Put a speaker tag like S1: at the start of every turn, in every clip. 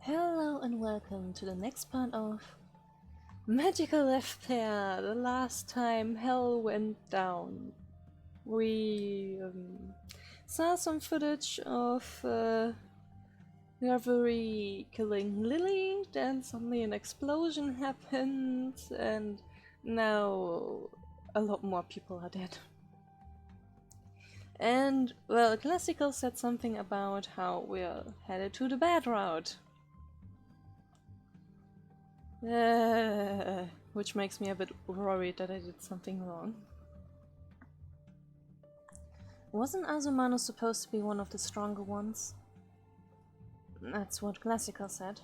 S1: Hello and welcome to the next part of Magical DEATHPAIR. The last time hell went down. We saw some footage of Reverie killing Lily, then suddenly an explosion happened, and now a lot more people are dead. And, well, Classical said something about how we're headed to the bad route. Which makes me a bit worried that I did something wrong. Wasn't Azumano supposed to be one of the stronger ones? That's what Classical said.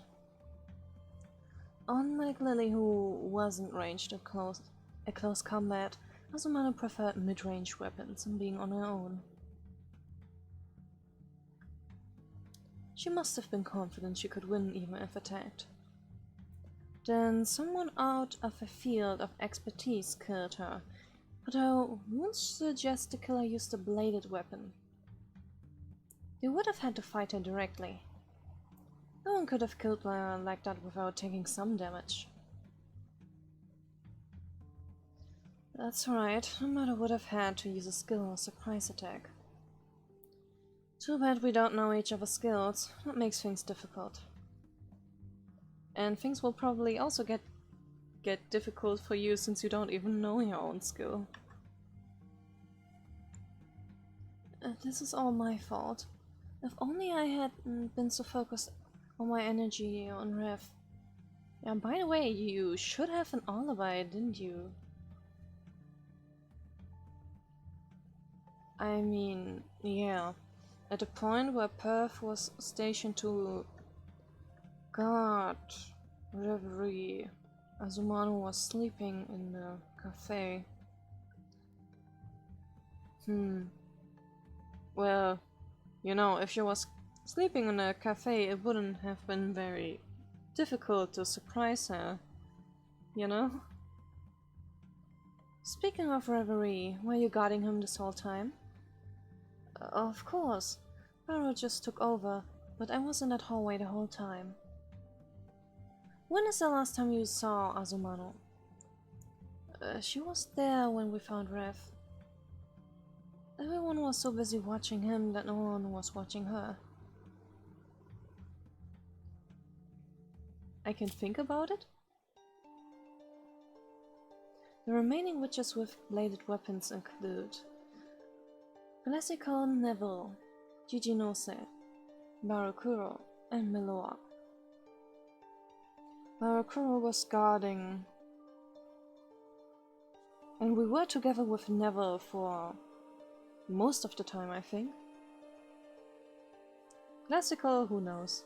S1: Unlike Lily, who wasn't ranged at close combat, Azumano preferred mid-range weapons and being on her own. She must have been confident she could win even if attacked. Then someone out of a field of expertise killed her, but her wounds suggest the killer used a bladed weapon. They would have had to fight her directly. No one could have killed her like that without taking some damage. That's right, no matter would have had to use a skill or surprise attack. Too bad we don't know each other's skills, that makes things difficult. And things will probably also get difficult for you since you don't even know your own skill. This is all my fault. If only I hadn't been so focused on my energy on Rev. Yeah, by the way, you should have an alibi, didn't you? I mean, yeah. At the point where Perth was stationed to guard Reverie, Azumano was sleeping in the cafe. Well, you know, if she was sleeping in a cafe, it wouldn't have been very difficult to surprise her, you know? Speaking of Reverie, were you guarding him this whole time? Of course. Barrow just took over, but I was in that hallway the whole time. When is the last time you saw Azumano? She was there when we found Rev. Everyone was so busy watching him that no one was watching her. I can think about it? The remaining witches with bladed weapons include Classical Neville, Jijinose, Barakuro, and Miloa. Barakuro was guarding, and we were together with Neville for most of the time, I think. Classical, who knows?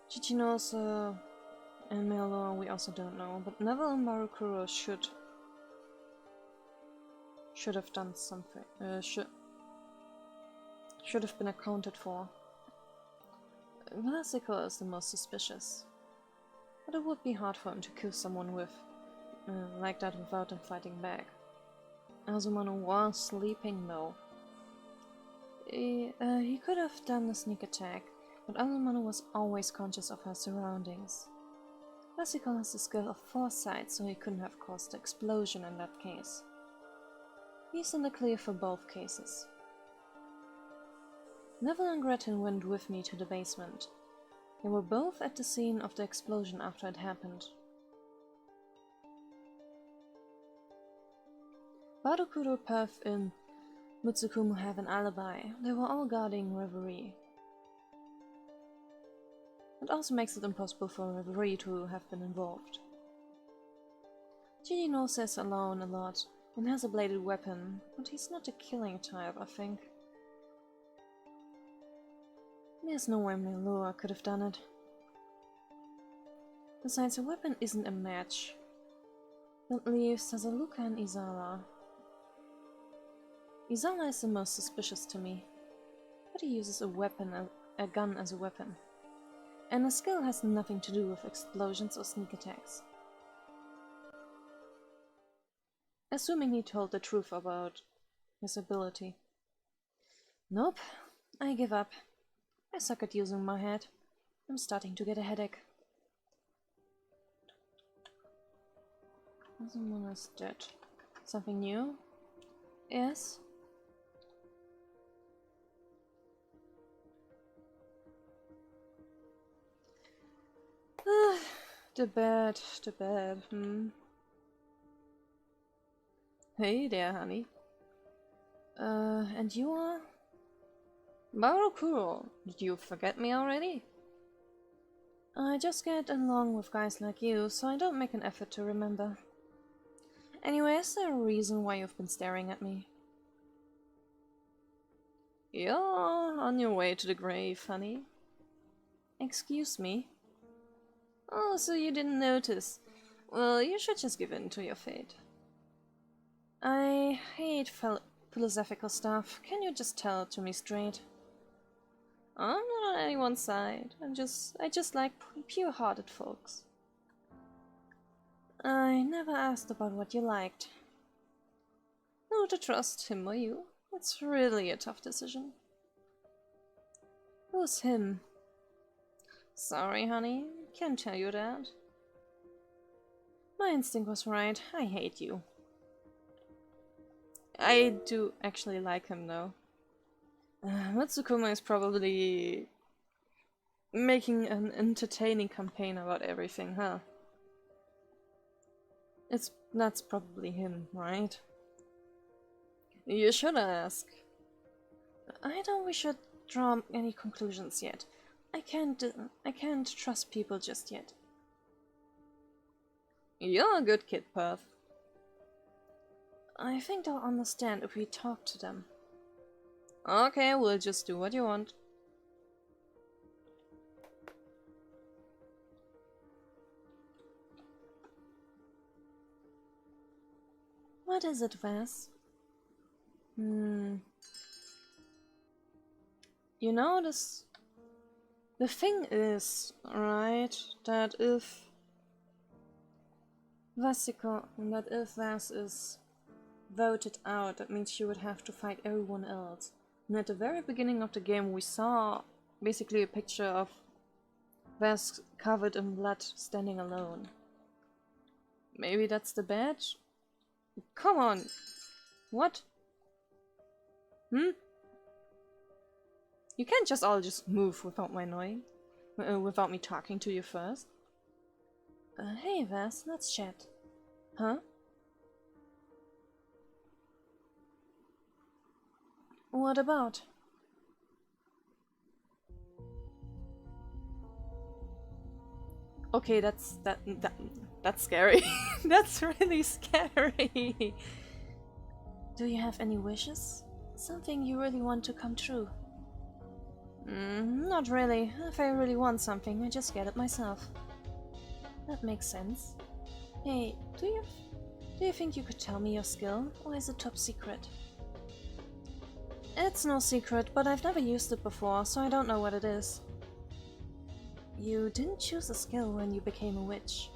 S1: Jijinose and Miloa we also don't know, but Neville and Barakuro should have done something. Should have been accounted for. Classical is the most suspicious. But it would be hard for him to kill someone with like that without them fighting back. Azumano was sleeping though. He could have done a sneak attack, but Azumano was always conscious of her surroundings. Classical has the skill of foresight, so he couldn't have caused the explosion in that case. He's in the clear for both cases. Neville and Gretchen went with me to the basement. They were both at the scene of the explosion after it happened. Badokuro, Perth, and Mutsukumo have an alibi. They were all guarding Reverie. It also makes it impossible for Reverie to have been involved. Jijinose is alone a lot and has a bladed weapon, but he's not a killing type, I think. There's no way Melua could have done it. Besides, a weapon isn't a match. That leaves Sasaluka and Izala. Izala is the most suspicious to me, but he uses a gun as a weapon. And the skill has nothing to do with explosions or sneak attacks. Assuming he told the truth about his ability. Nope, I give up. I suck at using my head. I'm starting to get a headache. Someone is dead. Something new? Yes? The bed, Hey there, honey. And you are? Barokuro, did you forget me already? I just get along with guys like you, so I don't make an effort to remember. Anyway, is there a reason why you've been staring at me? You're on your way to the grave, honey. Excuse me? Oh, so you didn't notice. Well, you should just give in to your fate. I hate philosophical stuff. Can you just tell it to me straight? I'm not on anyone's side. I just like pure-hearted folks. I never asked about what you liked. Who to trust, him or you? It's really a tough decision. Who's him? Sorry, honey. Can't tell you that. My instinct was right. I hate you. I do actually like him, though. Matsukuma is probably making an entertaining campaign about everything, huh? That's probably him, right? You should ask. I don't wish to draw any conclusions yet. I can't trust people just yet. You're a good kid, Perth. I think they'll understand if we talk to them. Okay, we'll just do what you want. What is it, Vas? You know, the thing is, right, that if Vas is voted out, that means she would have to fight everyone else. And at the very beginning of the game we saw basically a picture of Vas covered in blood standing alone. Maybe that's the badge? Come on! What? You can't just all just move without my without me talking to you first. Hey Vas, let's chat. Huh? What about? Okay, that's scary. That's really scary. Do you have any wishes? Something you really want to come true? Not really. If I really want something, I just get it myself. That makes sense. Hey, do you think you could tell me your skill, or is it top secret? It's no secret, but I've never used it before, so I don't know what it is. You didn't choose a skill when you became a witch.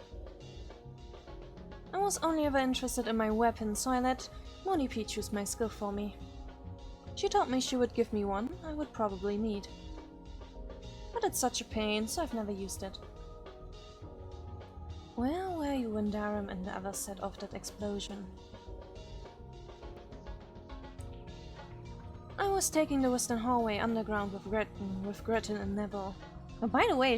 S1: I was only ever interested in my weapon, so I let Monipe choose my skill for me. She told me she would give me one I would probably need. But it's such a pain, so I've never used it. Where were you when Darum and the others set off that explosion? I was taking the Western Hallway underground with Gretchen and Neville. Oh, by the way,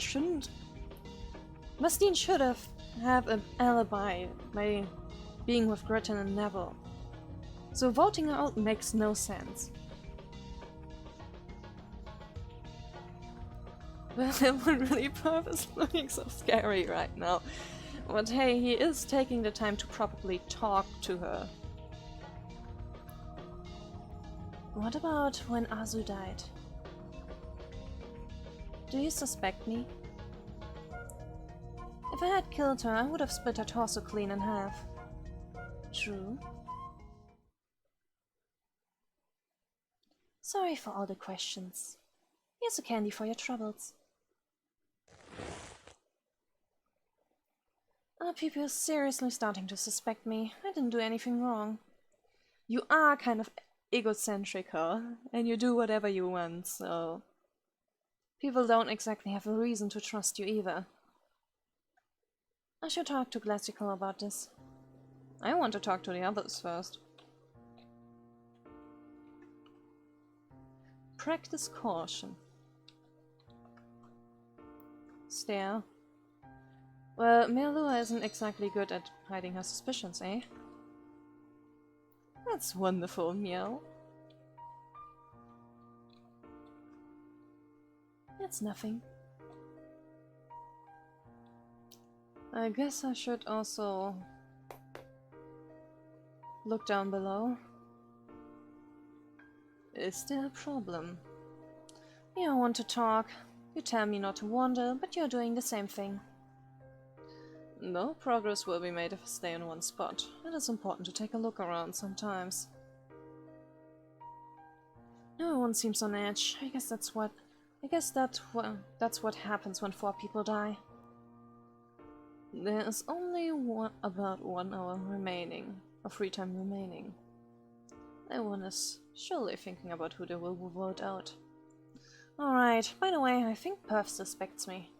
S1: Bastien should have an alibi by being with Gretchen and Neville. So voting her out makes no sense. Well, everyone really is looking so scary right now. But hey, he is taking the time to probably talk to her. What about when Azu died? Do you suspect me? If I had killed her, I would have split her torso clean in half. True. Sorry for all the questions. Here's a candy for your troubles. Are people seriously starting to suspect me? I didn't do anything wrong. You are kind of egocentric, huh? And you do whatever you want, so... People don't exactly have a reason to trust you either. I should talk to Glacical about this. I want to talk to the others first. Practice caution. Stare. Well, Merlua isn't exactly good at hiding her suspicions, eh? That's wonderful, Meow. It's nothing. I guess I should also look down below. Is there a problem? You want to talk. You tell me not to wander, but you're doing the same thing. No progress will be made if I stay in one spot. It is important to take a look around sometimes. No one seems on edge. I guess that's what happens when 4 people die. There is only about 1 hour remaining, of free time remaining. Everyone is surely thinking about who they will vote out. Alright, by the way, I think Perf suspects me.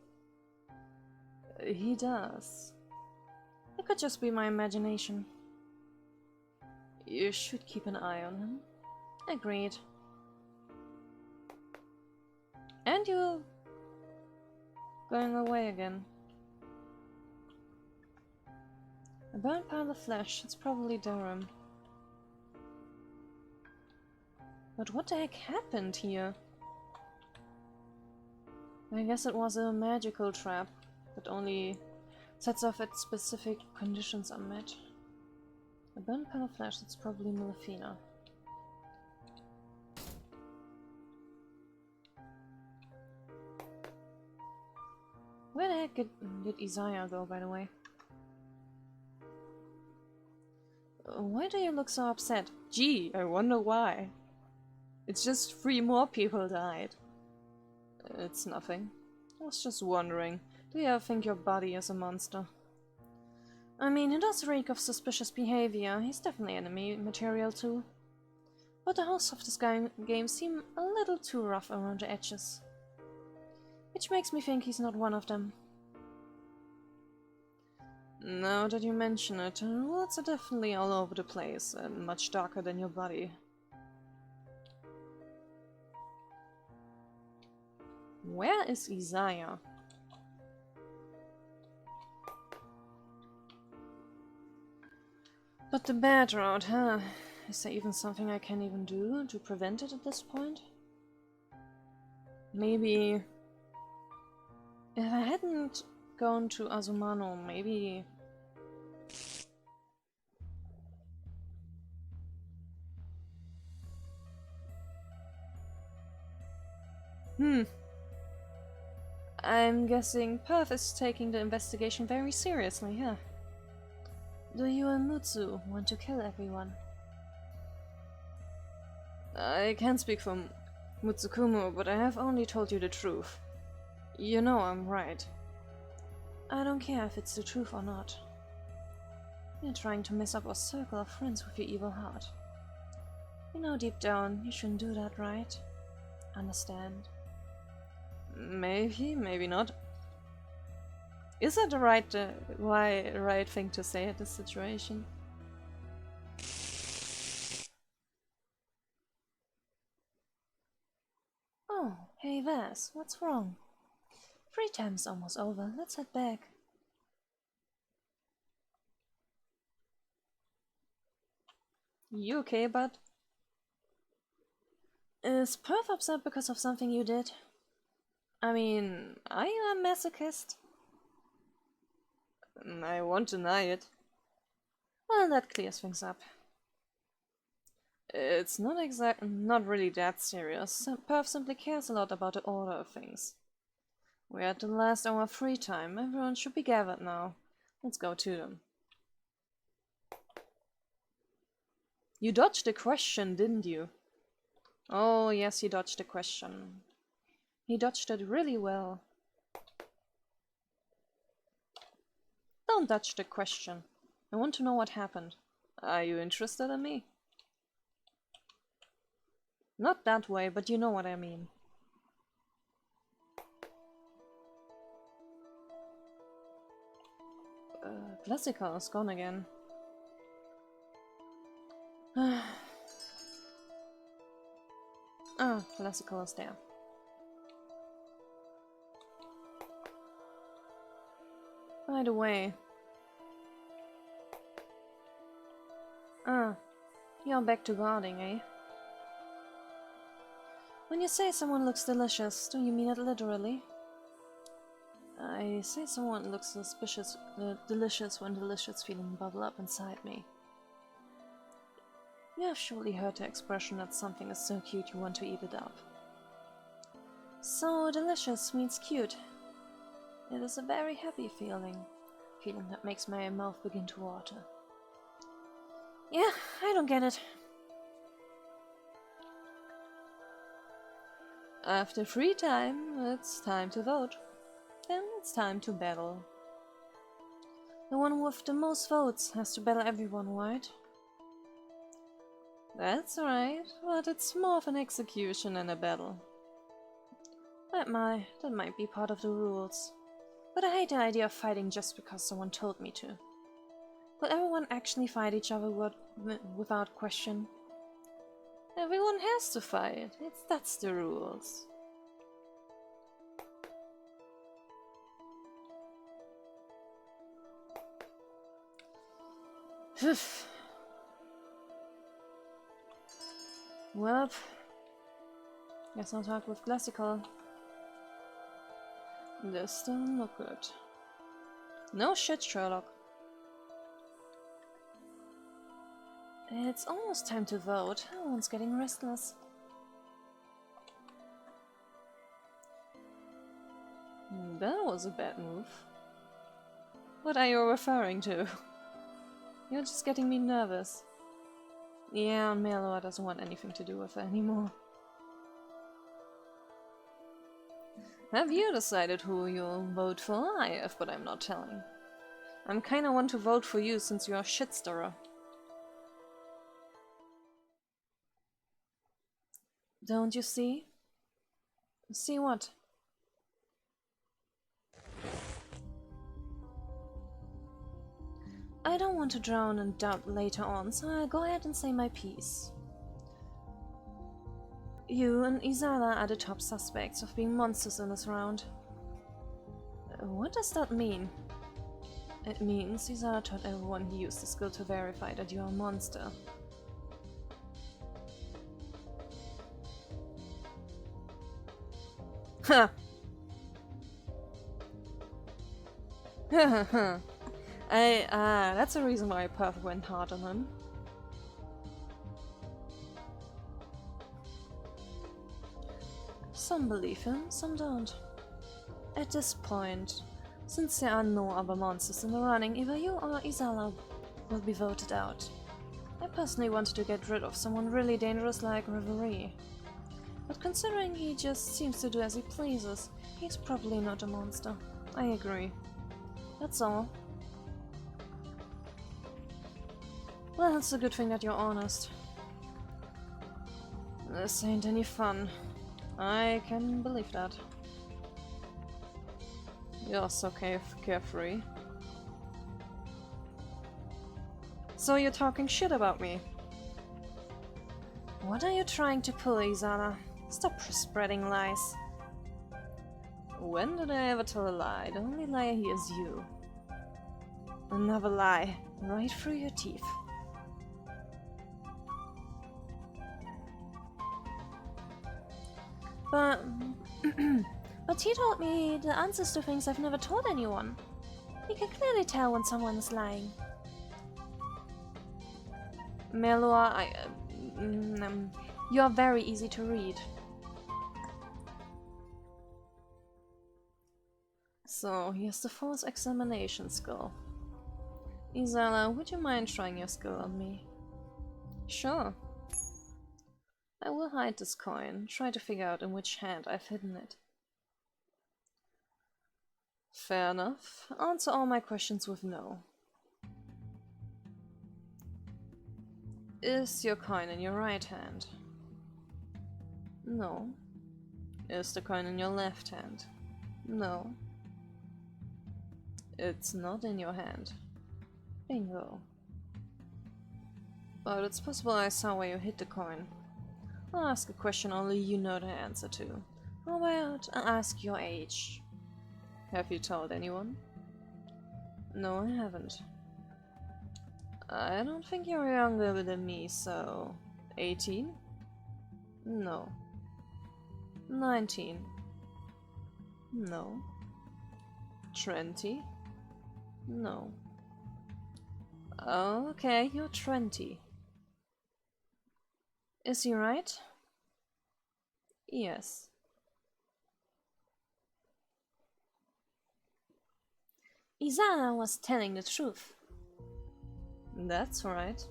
S1: He does. It could just be my imagination. You should keep an eye on him. Agreed. And you going away again. A burnt pile of flesh, it's probably Durham. But what the heck happened here? I guess it was a magical trap that only sets off at specific conditions are met. A burnt pile of flesh, it's probably Melifina. Where the heck did Isaiah go, by the way? Why do you look so upset? Gee, I wonder why. It's just 3 more people died. It's nothing. I was just wondering, do you ever think your body is a monster? I mean, he does reek of suspicious behavior. He's definitely enemy material too. But the hosts of this game seem a little too rough around the edges. Which makes me think he's not one of them. Now that you mention it, words are definitely all over the place and much darker than your body. Where is Isaiah? But the bad route, huh? Is there even something I can even do to prevent it at this point? Maybe... if I hadn't gone to Azumano, maybe... I'm guessing Perth is taking the investigation very seriously, huh? Do you and Mutsu want to kill everyone? I can't speak for Mutsukumo, but I have only told you the truth. You know I'm right. I don't care if it's the truth or not. You're trying to mess up our circle of friends with your evil heart. You know deep down you shouldn't do that, right? Understand? Maybe, maybe not. Is that the right thing to say at this situation? Oh, hey Vas, what's wrong? Free time's almost over, let's head back. You okay, bud? Is Perth upset because of something you did? I mean, are you a masochist? I won't deny it. Well, that clears things up. It's not really that serious. Perth simply cares a lot about the order of things. We're at the last hour of free time. Everyone should be gathered now. Let's go to them. You dodged the question, didn't you? Oh, yes, he dodged the question. He dodged it really well. Don't dodge the question. I want to know what happened. Are you interested in me? Not that way, but you know what I mean. Classical is gone again. Ah, Classical is there. By the way... Ah, you're back to guarding, eh? When you say someone looks delicious, do you mean it literally? I say someone looks delicious when delicious feelings bubble up inside me. You have surely heard the expression that something is so cute you want to eat it up. So delicious means cute. It is a very happy feeling that makes my mouth begin to water. Yeah, I don't get it. After free time, it's time to vote. Then it's time to battle. The one with the most votes has to battle everyone, right? That's right, but it's more of an execution than a battle. That might be part of the rules. But I hate the idea of fighting just because someone told me to. Will everyone actually fight each other without question? Everyone has to fight. That's the rules. Welp. Guess I'll talk with Classical. This doesn't look good. No shit, Sherlock. It's almost time to vote. Everyone's getting restless. That was a bad move. What are you referring to? You're just getting me nervous. Yeah, Melor doesn't want anything to do with it anymore. Have you decided who you'll vote for? I have, but I'm not telling. I'm kinda want to vote for you since you're a shit-stirrer. Don't you see? See what? I don't want to drown in doubt later on, so I'll go ahead and say my piece. You and Izala are the top suspects of being monsters in this round. What does that mean? It means Izala told everyone he used the skill to verify that you're a monster. Ha! That's the reason why Perth went hard on him. Some believe him, some don't. At this point, since there are no other monsters in the running, either you or Izala will be voted out. I personally wanted to get rid of someone really dangerous like Reverie. But considering he just seems to do as he pleases, he's probably not a monster. I agree. That's all. Well, it's a good thing that you're honest. This ain't any fun. I can believe that. You're so carefree. So you're talking shit about me? What are you trying to pull, Izana? Stop spreading lies. When did I ever tell a lie? The only liar here is you. Another lie, right through your teeth. But... but he told me the answers to things I've never told anyone. You can clearly tell when someone is lying. Melor, you're very easy to read. So, here's the false examination skill. Izala, would you mind trying your skill on me? Sure. I will hide this coin, try to figure out in which hand I've hidden it. Fair enough. Answer all my questions with no. Is your coin in your right hand? No. Is the coin in your left hand? No. It's not in your hand. Bingo. But it's possible I saw where you hid the coin. I'll ask a question only you know the answer to. How about I ask your age? Have you told anyone? No, I haven't. I don't think you're younger than me, so... 18? No. 19? No. 20? No. Okay, you're 20. Is he right? Yes. Izana was telling the truth. That's right.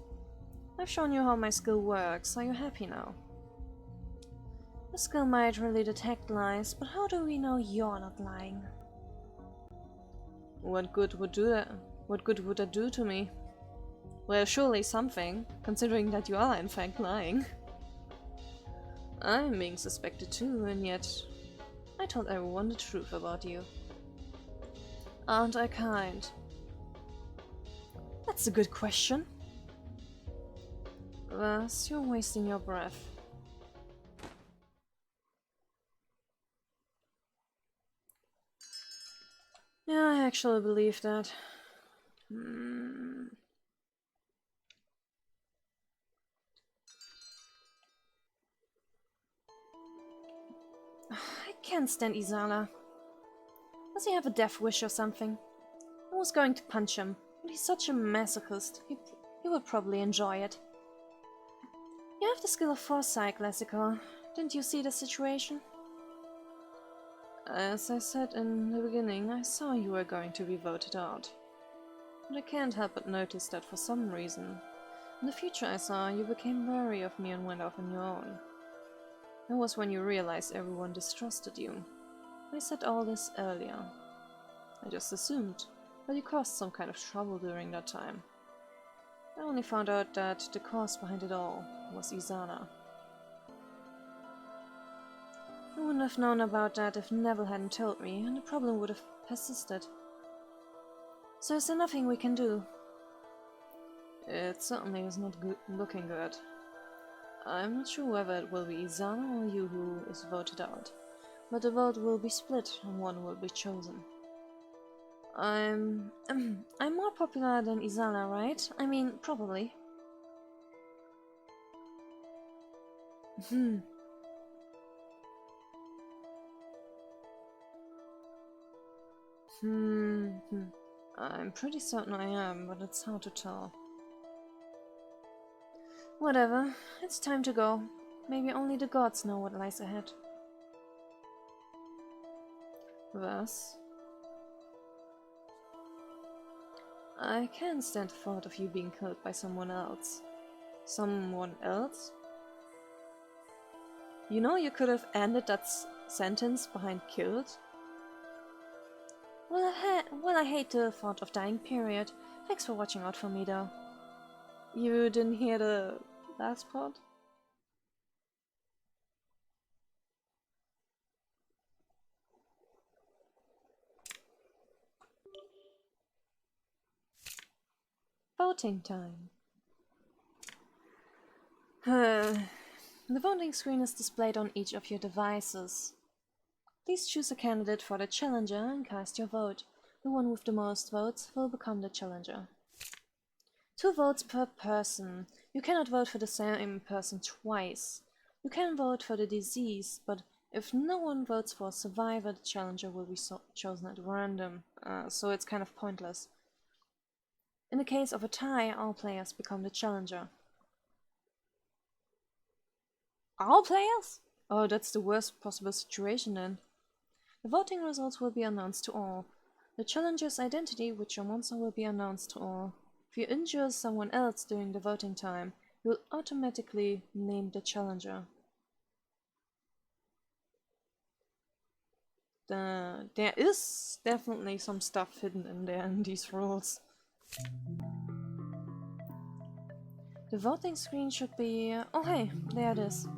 S1: I've shown you how my skill works. Are you happy now? The skill might really detect lies, but how do we know you're not lying? What good would that do to me? Well, surely something, considering that you are in fact lying. I'm being suspected too, and yet I told everyone the truth about you. Aren't I kind? That's a good question. Thus, you're wasting your breath. Yeah, I actually believe that. I can't stand Izana. Does he have a death wish or something? I was going to punch him, but he's such a masochist. He would probably enjoy it. You have the skill of foresight, Classical. Didn't you see the situation? As I said in the beginning, I saw you were going to be voted out. But I can't help but notice that for some reason. In the future I saw you became wary of me and went off on your own. That was when you realized everyone distrusted you. I said all this earlier. I just assumed that you caused some kind of trouble during that time. I only found out that the cause behind it all was Izana. I wouldn't have known about that if Neville hadn't told me, and the problem would have persisted. So is there nothing we can do? It certainly is not looking good. I'm not sure whether it will be Izana or you who is voted out, but the vote will be split and one will be chosen. I'm more popular than Izana, right? I mean, probably. I'm pretty certain I am, but it's hard to tell. Whatever, it's time to go. Maybe only the gods know what lies ahead. Thus, I can't stand the thought of you being killed by someone else. Someone else? You know you could have ended that sentence behind killed? Well, I hate the thought of dying, period. Thanks for watching out for me, though. You didn't hear the last part? Voting time. The voting screen is displayed on each of your devices. Please choose a candidate for the challenger and cast your vote. The one with the most votes will become the challenger. 2 votes per person. You cannot vote for the same person twice. You can vote for the deceased, but if no one votes for a survivor, the challenger will be chosen at random, so it's kind of pointless. In the case of a tie, all players become the challenger. All players? Oh, that's the worst possible situation then. The voting results will be announced to all. The challenger's identity, with your monster, will be announced to all. If you injure someone else during the voting time, you will automatically name the challenger. There is definitely some stuff hidden in there in these rules. The voting screen should be... oh hey, there it is.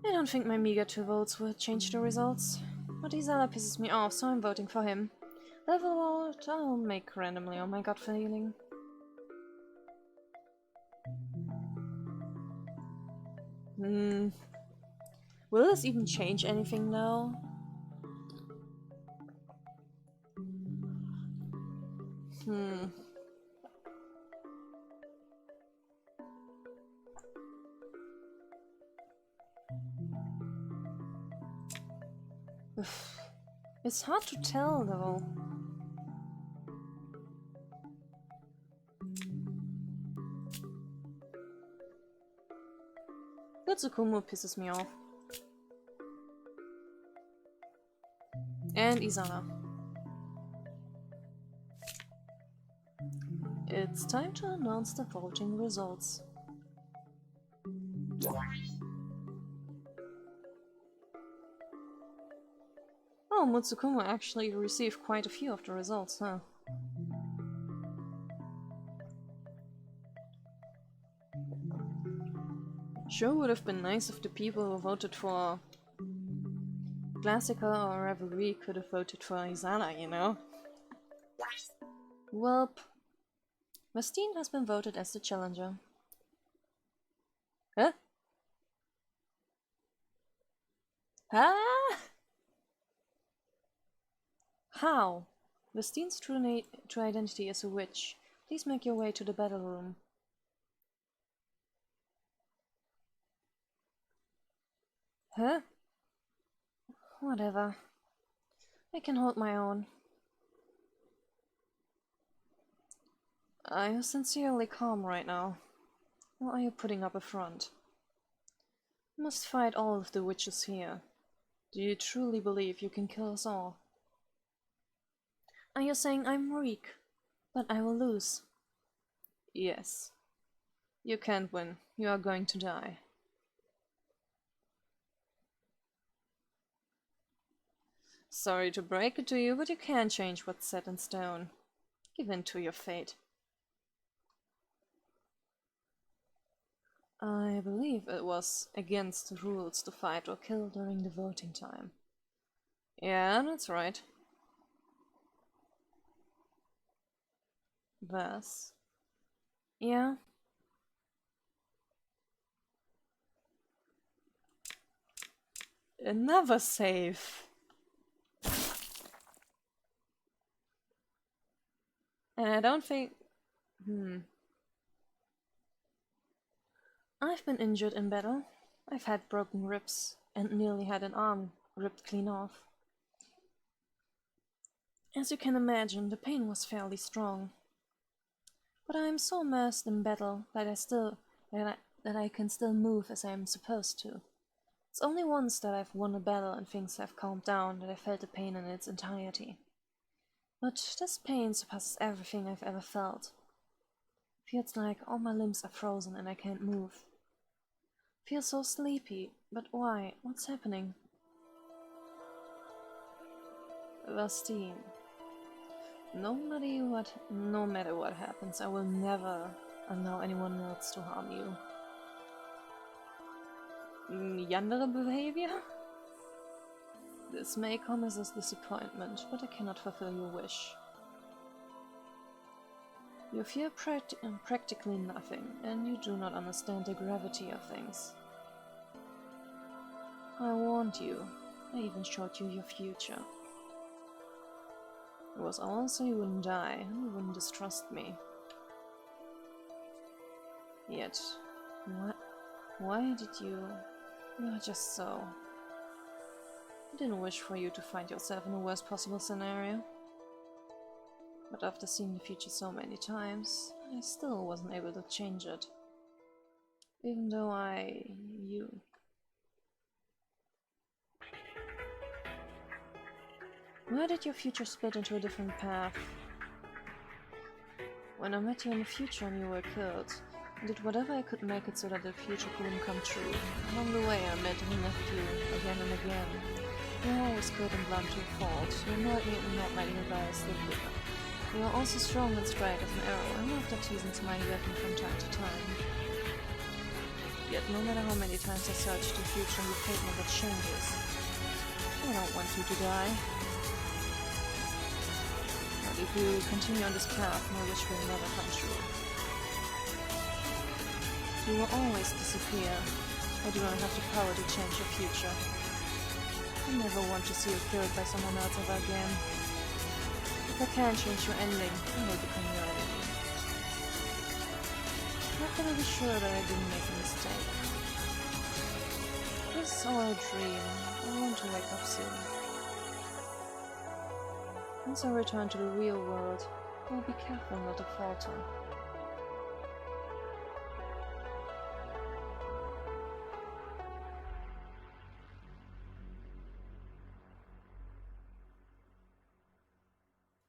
S1: I don't think my meager 2 votes will change the results. But Isala pisses me off, so I'm voting for him. Level what I'll make randomly on my gut feeling. Will this even change anything now? It's hard to tell though. Tsukumo pisses me off. And Izana. It's time to announce the voting results. Oh, Mutsukumo actually received quite a few of the results, huh? Sure would have been nice if the people who voted for Classical or Revelry could have voted for Izana, you know? Welp. Vastine has been voted as the challenger. Huh? Huh? How? Vastine's true identity is a witch. Please make your way to the battle room. Huh? Whatever. I can hold my own. Are you sincerely calm right now? Or are you putting up a front? You must fight all of the witches here. Do you truly believe you can kill us all? Are you saying I'm weak, but I will lose? Yes. You can't win. You are going to die. Sorry to break it to you, but you can't change what's set in stone. Give in to your fate. I believe it was against the rules to fight or kill during the voting time. Yeah, that's right. Vas. Yeah? Another save. And I don't think... I've been injured in battle. I've had broken ribs and nearly had an arm ripped clean off. As you can imagine, the pain was fairly strong. But I am so immersed in battle that I can still move as I am supposed to. It's only once that I've won a battle and things have calmed down that I felt the pain in its entirety. But this pain surpasses everything I've ever felt. Feels like all my limbs are frozen and I can't move. Feel so sleepy, but why? What's happening? Vastine. No matter what happens, I will never allow anyone else to harm you. Yandere behavior? This may come as a disappointment, but I cannot fulfill your wish. You fear practically nothing, and you do not understand the gravity of things. I warned you. I even showed you your future. It was all so you wouldn't die, and you wouldn't distrust me. Yet, why did you... You are just so... I didn't wish for you to find yourself in the worst possible scenario. But after seeing the future so many times, I still wasn't able to change it. Even though you. Why did your future split into a different path? When I met you in the future and you were killed, I did whatever I could make it so that the future couldn't come true. Along the way I met and left you again and again. You were always good and blunt to a fault. You annoyed me and not letting you die slip with them. You are also strong and straight as an arrow, and after teasing smiley weapon from time to time. Yet no matter how many times I search the future, your fate never changes. I don't want you to die. If you continue on this path, my wish will never come true. You will always disappear. I do not have the power to change your future. I never want to see you killed by someone else ever again. If I can't change your ending, I will become your enemy. How can I be sure that I didn't make a mistake? This is all a dream. I want to wake up soon. Once I return to the real world, I will be careful not to falter.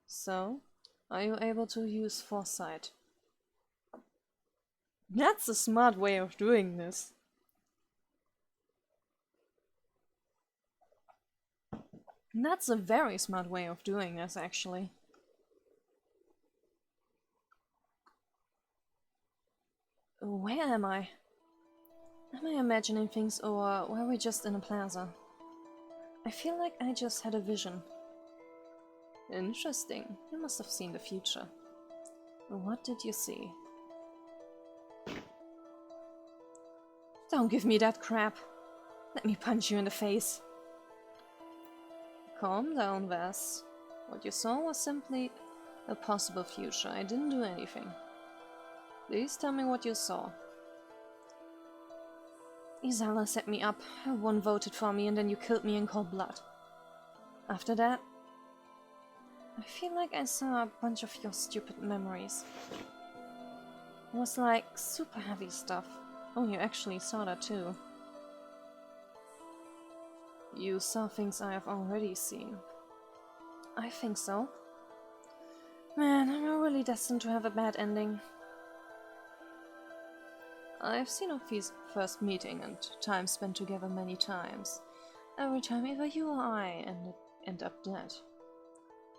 S1: So, are you able to use foresight? That's a smart way of doing this. That's a very smart way of doing this, actually. Where am I? Am I imagining things, or were we just in a plaza? I feel like I just had a vision. Interesting. You must have seen the future. What did you see? Don't give me that crap. Let me punch you in the face. Calm down, Vass. What you saw was simply a possible future. I didn't do anything. Please tell me what you saw. Isala set me up. One voted for me and then you killed me in cold blood. After that, I feel like I saw a bunch of your stupid memories. It was like super heavy stuff. Oh, you actually saw that too. You saw things I have already seen. I think so. Man, I'm really destined to have a bad ending. I've seen our first meeting and time spent together many times. Every time either you or I end up dead.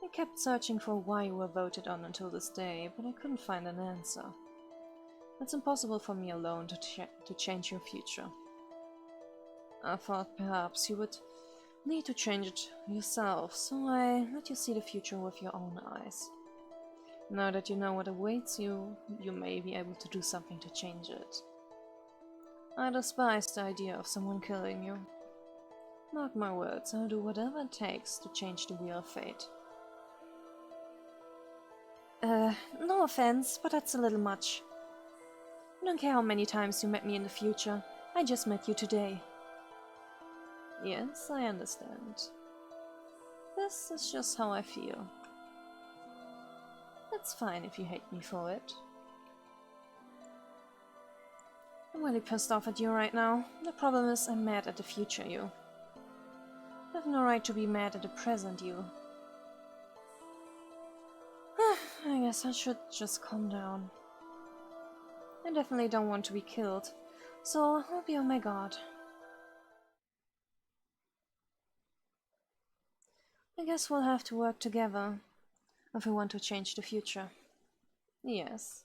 S1: I kept searching for why you were voted on until this day, but I couldn't find an answer. It's impossible for me alone to change your future. I thought perhaps you would need to change it yourself, so I let you see the future with your own eyes. Now that you know what awaits you, you may be able to do something to change it. I despise the idea of someone killing you. Mark my words, I'll do whatever it takes to change the wheel of fate. No offense, but that's a little much. I don't care how many times you met me in the future, I just met you today. Yes, I understand. This is just how I feel. That's fine if you hate me for it. I'm really pissed off at you right now. The problem is I'm mad at the future you. I have no right to be mad at the present you. I guess I should just calm down. I definitely don't want to be killed, so I'll be on my guard. I guess we'll have to work together if we want to change the future. Yes.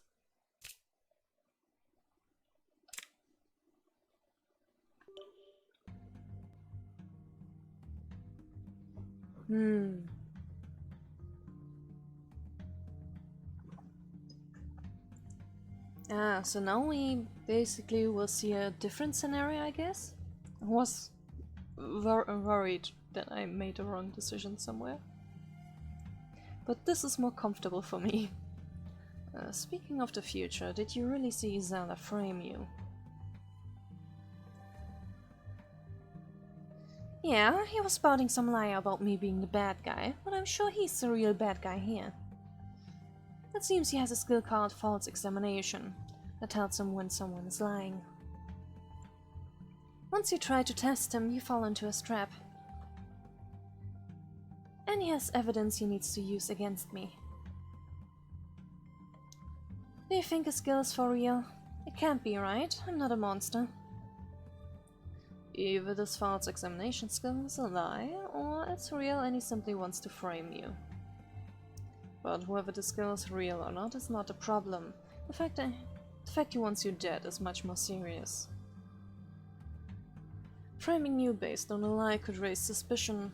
S1: So now we basically will see a different scenario, I guess? I was worried that I made a wrong decision somewhere. But this is more comfortable for me. Speaking of the future, did you really see Zala frame you? Yeah, he was spouting some lie about me being the bad guy, but I'm sure he's the real bad guy here. It seems he has a skill called false examination that tells him when someone is lying. Once you try to test him, you fall into a trap. And he has evidence he needs to use against me. Do you think his skill is for real? It can't be, right? I'm not a monster. Either this false examination skill is a lie, or it's real and he simply wants to frame you. But whether the skill is real or not is not a problem. The fact he wants you dead is much more serious. Framing you based on a lie could raise suspicion.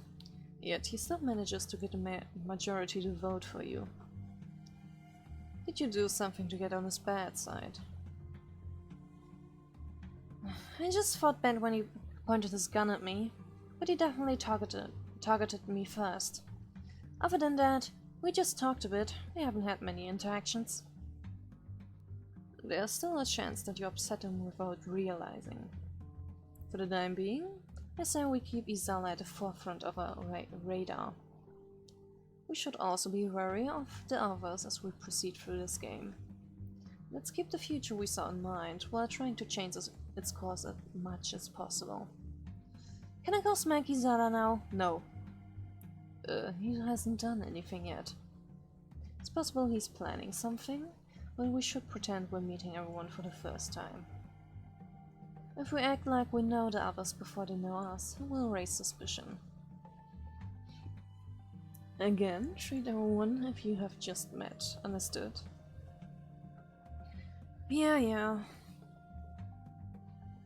S1: Yet he still manages to get a majority to vote for you. Did you do something to get on his bad side? I just fought bad when he pointed his gun at me, but he definitely targeted me first. Other than that, we just talked a bit. We haven't had many interactions. There's still a chance that you upset him without realizing. For the time being, I say we keep Izala at the forefront of our radar. We should also be wary of the others as we proceed through this game. Let's keep the future we saw in mind, while trying to change its course as much as possible. Can I go smack Izala now? No. He hasn't done anything yet. It's possible he's planning something, but we should pretend we're meeting everyone for the first time. If we act like we know the others before they know us, it will raise suspicion. Again, treat everyone if you have just met. Understood? Yeah.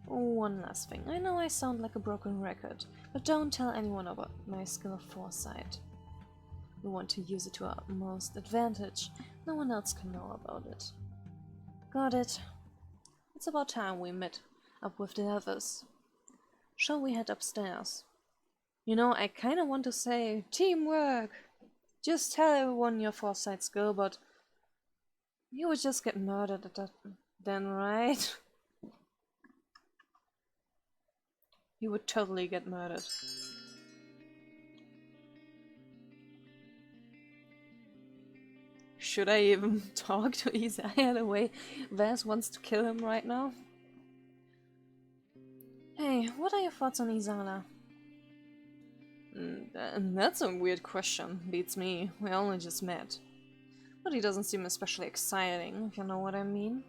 S1: One last thing. I know I sound like a broken record, but don't tell anyone about my skill of foresight. We want to use it to our utmost advantage. No one else can know about it. Got it. It's about time we met up with the others. Shall we head upstairs? You know, I kinda want to say teamwork. Just tell everyone your foresight skill, but you would just get murdered at that then, right? You would totally get murdered. Should I even talk to Isaiah the way Vaz wants to kill him right now? Hey, what are your thoughts on Izala? That's a weird question. Beats me. We only just met. But he doesn't seem especially exciting, if you know what I mean.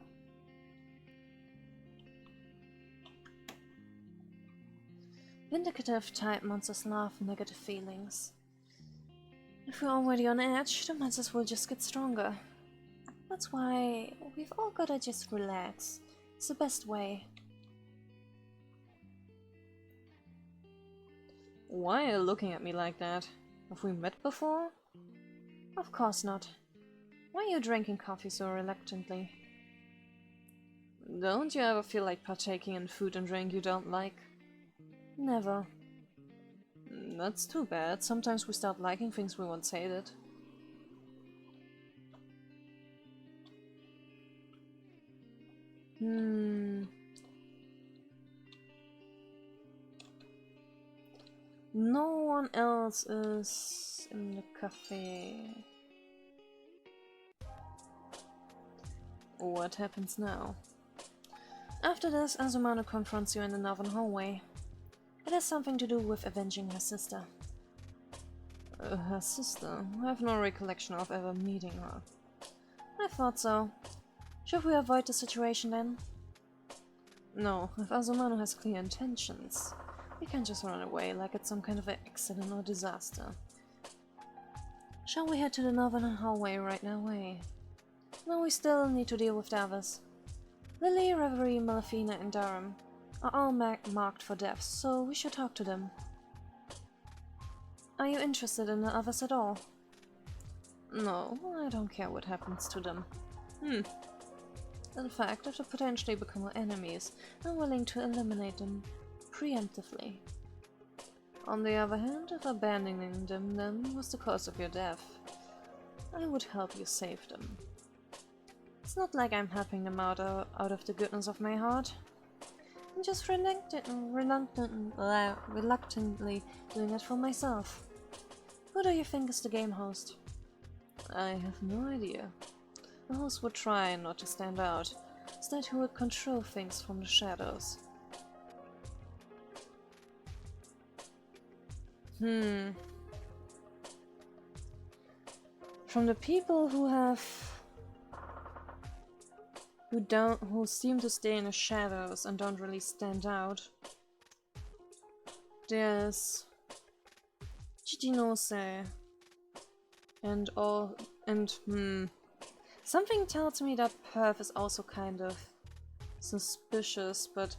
S1: Vindicative type monsters love negative feelings. If we're already on edge, the monsters will just get stronger. That's why we've all gotta just relax. It's the best way. Why are you looking at me like that? Have we met before? Of course not. Why are you drinking coffee so reluctantly? Don't you ever feel like partaking in food and drink you don't like? Never. That's too bad. Sometimes we start liking things we once hated. No one else is in the cafe. What happens now? After this, Azumano confronts you in the northern hallway. It has something to do with avenging her sister. Her sister? I have no recollection of ever meeting her. I thought so. Should we avoid the situation then? No, if Azumano has clear intentions, we can't just run away like it's some kind of accident or disaster. Shall we head to the northern hallway right now? No, we still need to deal with the others. Lily, Reverie, Malafina, and Durham are all marked for death, so we should talk to them. Are you interested in the others at all? No, I don't care what happens to them. In fact, if they potentially become our enemies, I'm willing to eliminate them preemptively. On the other hand, if abandoning them then was the cause of your death, I would help you save them. It's not like I'm helping them out of the goodness of my heart. I'm just reluctantly doing it for myself. Who do you think is the game host? I have no idea. The host would try not to stand out, instead he would control things from the shadows. From the people who seem to stay in the shadows and don't really stand out, there's Chichinose and something tells me that Perf is also kind of suspicious, but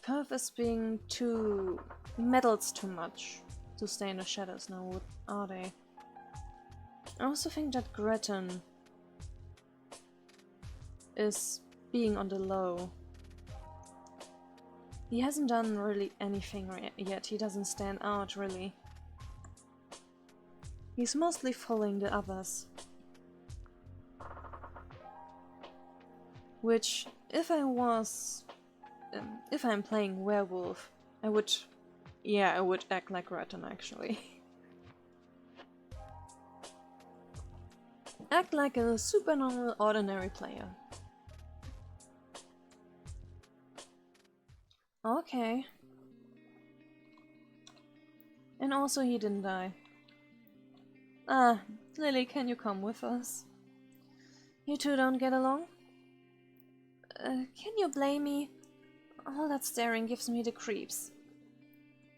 S1: Perf is being meddles too much. to stay in the shadows now, are they? I also think that Gretton is being on the low. He hasn't done really anything yet, he doesn't stand out really. He's mostly following the others. Which, if I'm playing werewolf, I would act like Gretton actually. Act like a super normal, ordinary player. Okay. And also he didn't die. Ah, Lily, can you come with us? You two don't get along? Can you blame me? All that staring gives me the creeps.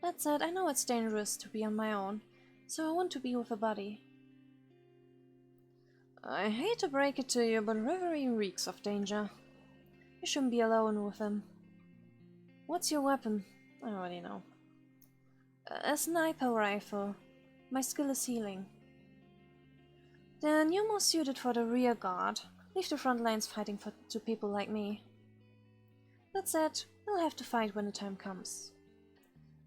S1: That said, I know it's dangerous to be on my own, so I want to be with a buddy. I hate to break it to you, but Reverie reeks of danger. You shouldn't be alone with him. What's your weapon? I already know. A sniper rifle. My skill is healing. Then you're more suited for the rear guard. Leave the front lines fighting to people like me. That said, we'll have to fight when the time comes.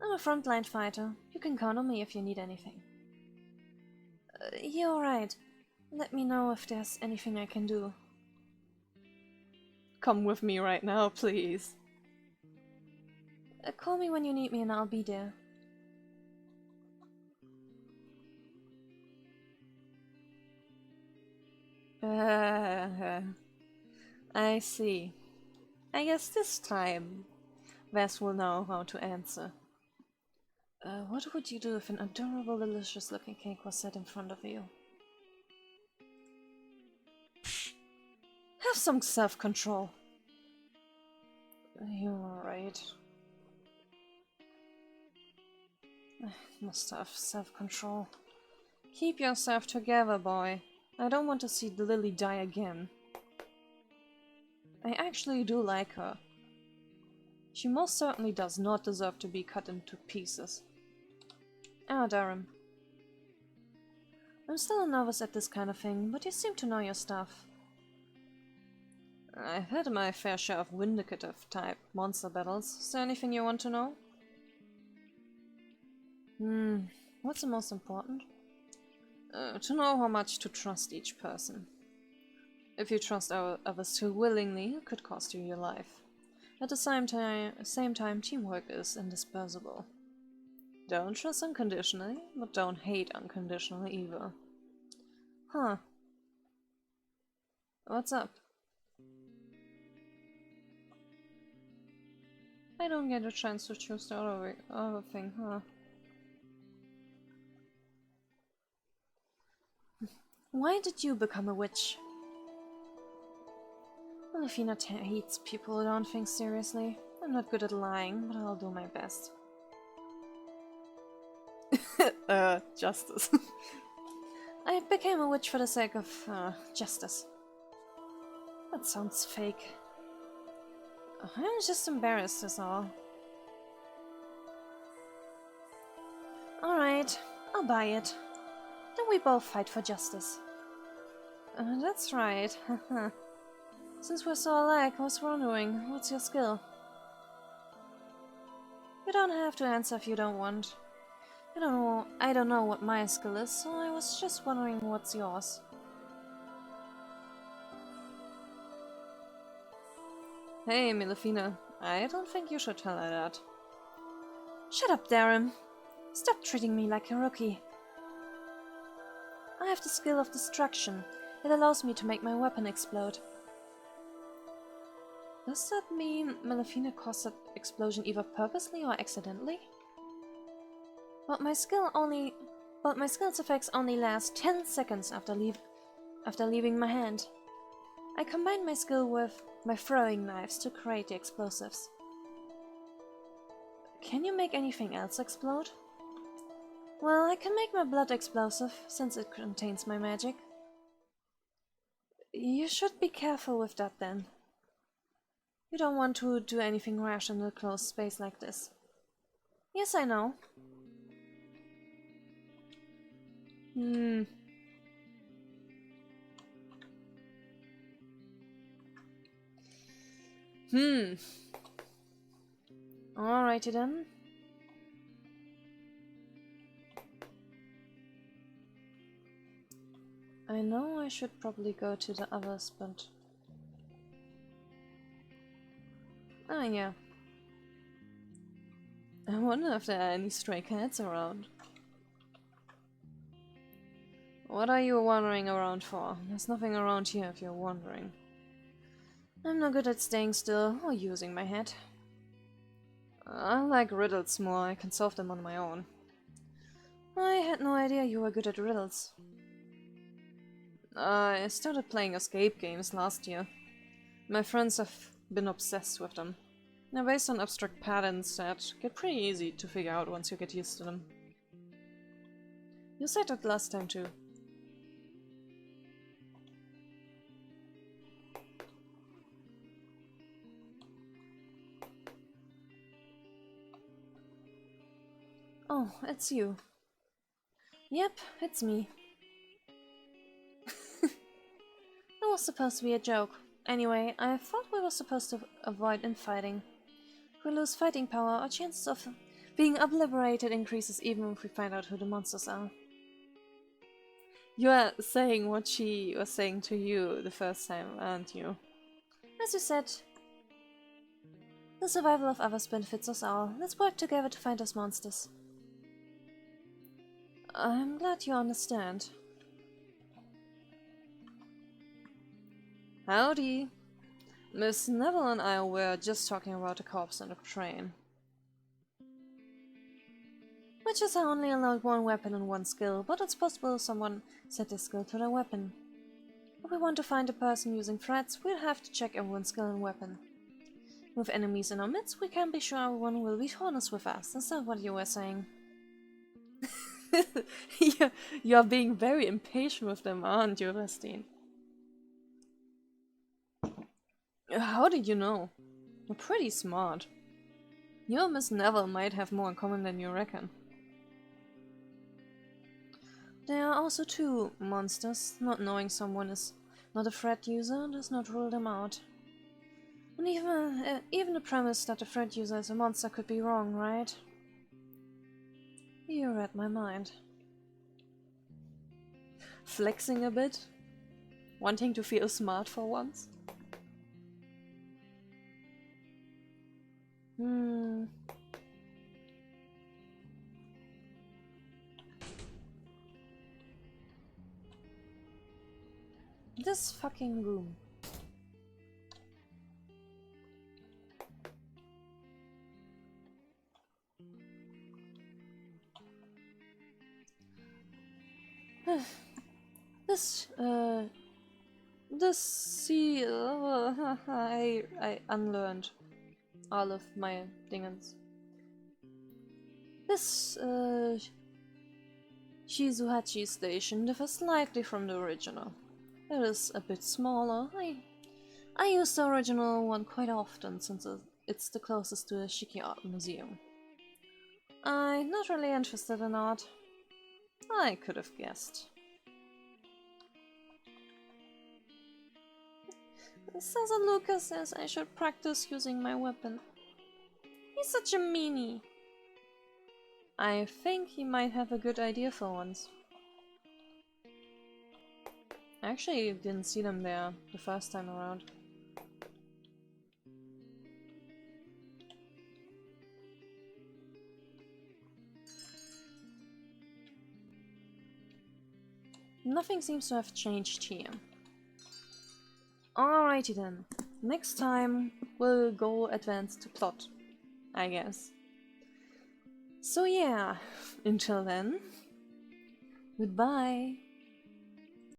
S1: I'm a frontline fighter. You can count on me if you need anything. You're right. Let me know if there's anything I can do. Come with me right now, please. Call me when you need me and I'll be there. I see. I guess this time Vess will know how to answer. What would you do if an adorable, delicious-looking cake was set in front of you? Have some self-control. You're right. I must have self-control. Keep yourself together, boy. I don't want to see Lily die again. I actually do like her. She most certainly does not deserve to be cut into pieces. Ah, Durham. I'm still a novice at this kind of thing, but you seem to know your stuff. I've had my fair share of Vindicative-type monster battles. Is there anything you want to know? What's the most important? To know how much to trust each person. If you trust others too willingly, it could cost you your life. At the same time, teamwork is indispensable. Don't trust unconditionally, but don't hate unconditionally either. Huh. What's up? I don't get a chance to choose the other thing, huh? Why did you become a witch? Well, if Rina hates people who don't think seriously. I'm not good at lying, but I'll do my best. Justice. I became a witch for the sake of, justice. That sounds fake. I'm just embarrassed, is all. Alright, I'll buy it. Then we both fight for justice. That's right. Since we're so alike, I was wondering, what's your skill? You don't have to answer if you don't want. I don't know what my skill is, so I was just wondering what's yours. Hey, Melifina, I don't think you should tell her that. Shut up, Darren. Stop treating me like a rookie. I have the skill of destruction. It allows me to make my weapon explode. Does that mean Melifina caused that explosion either purposely or accidentally? But my skill's effects only last 10 seconds after leaving my hand. I combined my skill with my throwing knives to create the explosives. Can you make anything else explode? Well, I can make my blood explosive, since it contains my magic. You should be careful with that then. You don't want to do anything rash in a closed space like this. Yes, I know. Hmm. Alrighty then. I know I should probably go to the others, but... Ah, yeah. I wonder if there are any stray cats around. What are you wandering around for? There's nothing around here if you're wandering. I'm no good at staying still or using my head. I like riddles more, I can solve them on my own. I had no idea you were good at riddles. I started playing escape games last year. My friends have been obsessed with them. They're based on abstract patterns that get pretty easy to figure out once you get used to them. You said that last time too. Oh, it's you. Yep, it's me. That was supposed to be a joke. Anyway, I thought we were supposed to avoid infighting. If we lose fighting power, our chances of being obliterated increases even if we find out who the monsters are. You are saying what she was saying to you the first time, aren't you? As you said, the survival of others benefits us all. Let's work together to find those monsters. I'm glad you understand. Howdy! Miss Neville and I were just talking about a corpse on a train. Witches are only allowed one weapon and one skill, but it's possible someone set their skill to their weapon. If we want to find a person using threats, we'll have to check everyone's skill and weapon. With enemies in our midst, we can't be sure everyone will be honest with us. Is that what you were saying? You're being very impatient with them, aren't you, Restine? How did you know? You're pretty smart. You and Miss Neville might have more in common than you reckon. There are also two monsters. Not knowing someone is not a threat user does not rule them out. And even the premise that a threat user is a monster could be wrong, right? You read my mind. Flexing a bit? Wanting to feel smart for once? This fucking room. See, I unlearned all of my dingens. This, Shizuhachi station differs slightly from the original. It is a bit smaller. I use the original one quite often since it's the closest to a Shiki Art Museum. I'm not really interested in art. I could have guessed. Sasa Lucas says I should practice using my weapon. He's such a meanie. I think he might have a good idea for once. I actually didn't see them there the first time around. Nothing seems to have changed here. Alrighty then. Next time we'll go advance to plot, I guess. So yeah, until then, goodbye.